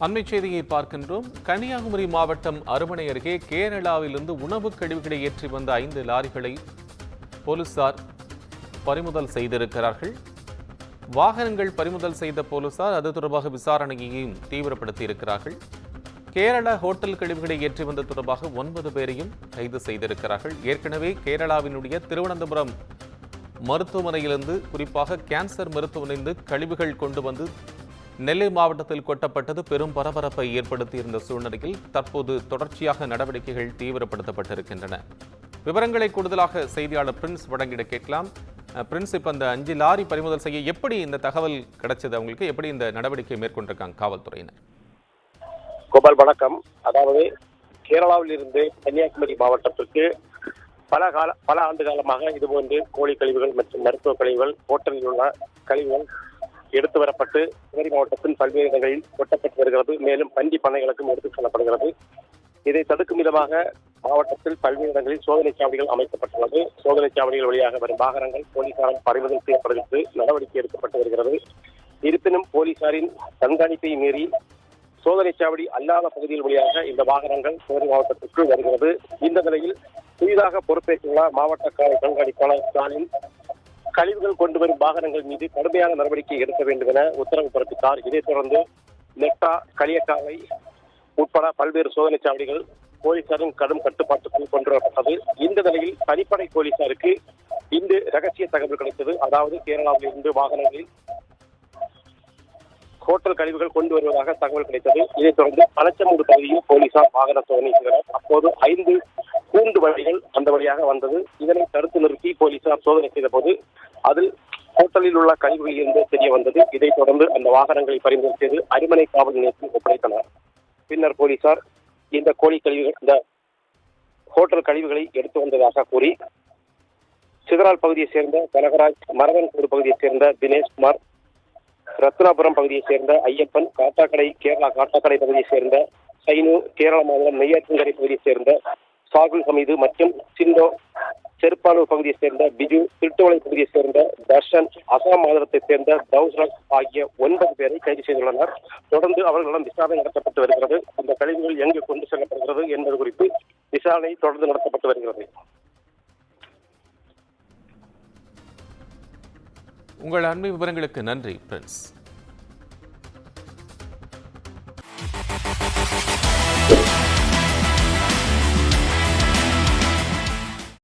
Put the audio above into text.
அண்மை செய்தியை பார்க்கின்றோம். கன்னியாகுமரி மாவட்டம் அருமனை அருகே கேரளாவிலிருந்து உணவுக் கழிவுகளை ஏற்றி வந்த 5 லாரிகளை போலீசார் பறிமுதல் செய்திருக்கிறார்கள். வாகனங்கள் பறிமுதல் செய்த போலீசார் அது தொடர்பாக விசாரணையையும் தீவிரப்படுத்தி இருக்கிறார்கள். கேரள ஹோட்டல் கழிவுகளை ஏற்றி வந்த தொடர்பாக 9 பேரையும் கைது செய்திருக்கிறார்கள். ஏற்கனவே கேரளாவினுடைய திருவனந்தபுரம் மருத்துவமனையிலிருந்து, குறிப்பாக கேன்சர் மருத்துவமனையிலிருந்து கழிவுகள் கொண்டு வந்து நெல்லை மாவட்டத்தில் கொட்டப்பட்டது பெரும் பரபரப்பை ஏற்படுத்தியிருந்த சூழ்நிலையில் தற்போது தொடர்ச்சியாக நடவடிக்கைகள் தீவிரப்படுத்தப்பட்டிருக்கின்றன. விவரங்களை கூடுதலாக செய்தியாளர் பிரின்ஸ் வழங்கிட கேட்கலாம். பிரின்ஸ், இப்ப அந்த 5 லாரி பறிமுதல் செய்ய எப்படி இந்த தகவல் கிடைச்சது? அவங்களுக்கு எப்படி இந்த நடவடிக்கை மேற்கொண்டிருக்காங்க காவல்துறையினர்? கோபால், வணக்கம். அதாவது கேரளாவில் இருந்து கன்னியாகுமரி மாவட்டத்திற்கு பல ஆண்டு காலமாக இதுபோன்று கோழி கழிவுகள் மற்றும் மருத்துவ கழிவுகள், ஹோட்டலில் உள்ள கழிவுகள் எடுத்து வரப்பட்டு குமரி மாவட்டத்தின் பல்வேறு இடங்களில் கொட்டப்பட்டு வருகிறது. மேலும் பன்றி பண்ணைகளுக்கும் எடுத்துச் செல்லப்படுகிறது. இதை தடுக்கும் விதமாக மாவட்டத்தில் பல்வேறு இடங்களில் சோதனை சாவடிகள் அமைக்கப்பட்டுள்ளது. சோதனை சாவடிகள் வழியாக வரும் வாகனங்கள் போலீசாரால் பறிமுதல் செய்யப்படுகிறது, நடவடிக்கை எடுக்கப்பட்டு வருகிறது. இருப்பினும் போலீசாரின் கண்காணிப்பை மீறி சோதனை சாவடி அல்லாத பகுதிகள் வழியாக இந்த வாகனங்கள் குமரி மாவட்டத்திற்கு வருகிறது. இந்த நிலையில் புதிதாக பொறுப்பேற்றுள்ள மாவட்ட காவல் கண்காணிப்பாளர் ஸ்டாலின் கழிவுகள் கொண்டு வரும் வாகனங்கள் மீது கடுமையான நடவடிக்கை எடுக்க வேண்டும் என உத்தரவு பிறப்பித்தார். இதைத் தொடர்ந்து நெட்டா, களியக்காவை உட்பட பல்வேறு சோதனை சாவடிகள் போலீசாரின் கடும் கட்டுப்பாட்டுக்குள் கொண்டு வரப்பட்டது. இந்த நிலையில் தனிப்படை போலீசாருக்கு இந்த ரகசிய தகவல் கிடைத்தது. அதாவது கேரளாவில் இருந்து வாகனங்களில் ஹோட்டல் கழிவுகள் கொண்டு வருவதாக தகவல் கிடைத்தது. இதைத் தொடர்ந்து பனச்சமூடு பகுதியில் போலீசார் வாகன சோதனை செய்தனர். அப்போது 5 கூண்டு வழிகள் அந்த வழியாக வந்தது. இதனை தடுத்து நிறுத்தி போலீசார் சோதனை செய்த போது அதில் ஹோட்டலில் உள்ள கழிவுகள் இருந்து தெரிய வந்தது. இதைத் தொடர்ந்து அந்த வாகனங்களை பறிமுதல் செய்து அருமனை காவல் நிலையத்தில் ஒப்படைத்தனர். பின்னர் போலீசார் இந்த இந்த ஹோட்டல் கழிவுகளை எடுத்து வந்ததாக கூறி சிதறால் பகுதியைச் சேர்ந்த கனகராஜ், மரவன்கூடு பகுதியைச் சேர்ந்த தினேஷ்குமார், ரத்னாபுரம் பகுதியைச் சேர்ந்த ஐயப்பன், கேரளா காட்டாக்கடை பகுதியைச் சேர்ந்த சைனு, கேரள மாநிலம் நெய்யாற்றின்கரை பகுதியைச் சேர்ந்த சாகுல் ஹமீது மற்றும் சிண்டோ, செருப்பானூர் பகுதியைச் சேர்ந்த பிஜு, திருட்டுவளை பகுதியைச் சேர்ந்த தர்ஷன், அசாம் மாநிலத்தைச் சேர்ந்த தௌஸ்ரக் ஆகிய 9 பேரை கைது செய்துள்ளனர். தொடர்ந்து அவர்களிடம் விசாரணை நடத்தப்பட்டு வருகிறது. இந்த கழிவுகள் எங்கு கொண்டு செல்லப்படுகிறது என்பது குறித்து விசாரணை தொடர்ந்து நடத்தப்பட்டு வருகிறது. உங்கள் அண்மை விவரங்களுக்கு நன்றி பிரின்ஸ்.